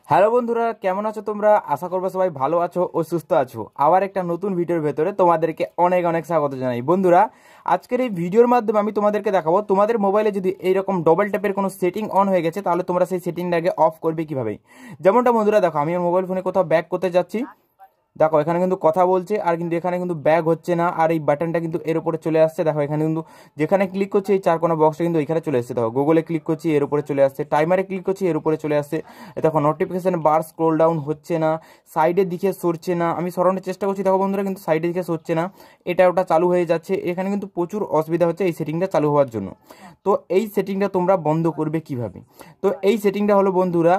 Hello বন্ধুরা, কেমন আছো তোমরা? আশা করবো সবাই ভালো আছো ও সুস্থ আছো। আবার একটা নতুন ভিডিওর ভেতরে তোমাদেরকে অনেক অনেক স্বাগত জানাই। বন্ধুরা, আজকের এই ভিডিওর মাধ্যমে আমি তোমাদেরকে দেখাবো তোমাদের মোবাইলে যদি এইরকম ডবল ট্যাপের কোনো সেটিং অন হয়ে গেছে, তাহলে তোমরা সেই সেটিংটাকে অফ করবে কিভাবে। যেমনটা বন্ধুরা দেখো, আমি মোবাইল ফোনে কোথাও ব্যাক করতে যাচ্ছি, দেখো এখানে কিন্তু কথা বলছে আর কিন্তু এখানে কিন্তু ব্যাগ হচ্ছে না, আর এই বাটনটা কিন্তু এর উপরে চলে আসছে। দেখো এখানে কিন্তু যেখানে ক্লিক করছি এই চার কোনা বক্সটা কিন্তু এখানে চলে আসছে। দেখো গুগলে ক্লিক করছি এর উপরে চলে আসছে, টাইমারে ক্লিক করছি এর উপরে চলে আসছে। দেখো নোটিফিকেশন বার স্ক্রোল ডাউন হচ্ছে না, সাইডের দিকে সরছে না। আমি সরানোর চেষ্টা করছি, দেখো বন্ধুরা কিন্তু সাইডের দিকে সরছে না, এটা ওটা চালু হয়ে যাচ্ছে। এখানে কিন্তু প্রচুর অসুবিধা হচ্ছে এই সেটিংটা চালু হওয়ার জন্য। তো এই সেটিংটা তোমরা বন্ধ করবে কিভাবে? তো এই সেটিংটা হলো বন্ধুরা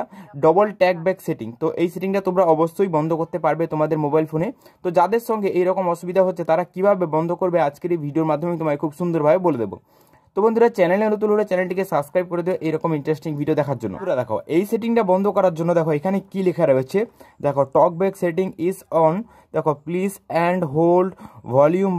ডবল ট্যাগ ব্যাক সেটিং। তো এই সেটিংটা তোমরা অবশ্যই বন্ধ করতে পারবে তোমাদের মোবাইল ফোনে। তো যাদের সঙ্গে এইরকম অসুবিধা হচ্ছে তারা কিভাবে বন্ধ করবে আজকের এই ভিডিওর মাধ্যমে তোমায় খুব সুন্দরভাবে বলে দেবো। তো বন্ধুরা, চ্যানেলে নতুন হলে চ্যানেলটিকে সাবস্ক্রাইব করে দিও এরকম ইন্টারেস্টিং ভিডিও দেখার জন্য। বন্ধুরা দেখো, এই সেটিংটা বন্ধ করার জন্য দেখো এখানে কি লেখা রয়েছে। দেখো talk back setting is on, দেখো please and hold volume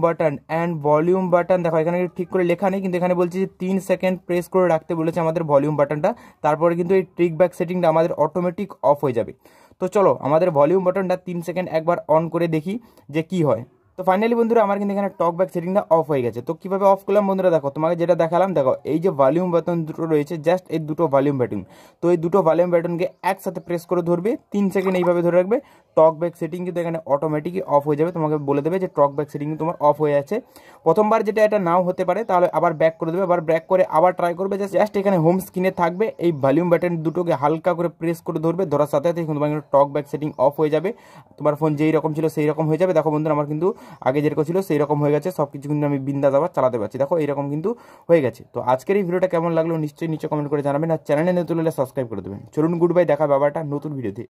button. দেখো এখানে ঠিক করে লেখা নেই, কিন্তু এখানে বলছে যে 3 সেকেন্ড প্রেস করে রাখতে বলেছে আমাদের ভলিউম বাটনটা। তারপরে কিন্তু এই ট্রিক ব্যাক সেটিংটা আমাদের অটোমেটিক অফ হয়ে যাবে। তো চলো আমাদের ভলিউম বাটনটা 3 সেকেন্ড একবার অন করে দেখি যে কি হয়। তো ফাইনালি বন্ধুরা, আমার কিন্তু এখানে টক ব্যাক সেটিংটা অফ হয়ে গেছে। তো কিভাবে অফ করলাম বন্ধুরা, দেখো তোমাকে যেটা দেখালাম, দেখো এই যে ভলিউম বাটন দুটো রয়েছে, জাস্ট এই দুটো ভলিউম বাটন। তো এই দুটো ভলিউম বাটনকে একসাথে প্রেস করে ধরবে, 3 সেকেন্ড এইভাবে ধরে রাখবে। টক ব্যাক সেটিং কিন্তু এখানে অটোমেটিকই অফ হয়ে যাবে। তোমাকে বলে দেবে যে টক ব্যাক সেটিং তোমার অফ হয়ে আছে। প্রথমবার যেটা এটা নাও হতে পারে, তাহলে আবার ব্যাক করে দেবে, আবার ব্যাক করে আবার ট্রাই করবে। জাস্ট এখানে হোম স্ক্রিনে থাকবে, এই ভলিউম বাটন দুটোকে হালকা করে প্রেস করে ধরবে, ধরার সাথে সাথে তোমার টক ব্যাক সেটিং অফ হয়ে যাবে। তোমার ফোন যেই রকম ছিল সেই রকম হয়ে যাবে। দেখো বন্ধুরা, আমার কিন্তু আগে যেরকম ছিল সেই রকম হয়ে গেছে, সব কিছু কিন্তু আমি বিন্দাস আবার চালাতে পারছি। দেখো এইরকম কিন্তু হয়ে গেছে। তো আজকের এই ভিডিওটা কেমন লাগলো নিশ্চয়ই নিচে কমেন্ট করে জানাবেন, আর চ্যানেলে নতুন হলে সাবস্ক্রাইব করে দেবেন। চলুন গুড বাই, দেখা ব্যাপারটা নতুন ভিডিওতে।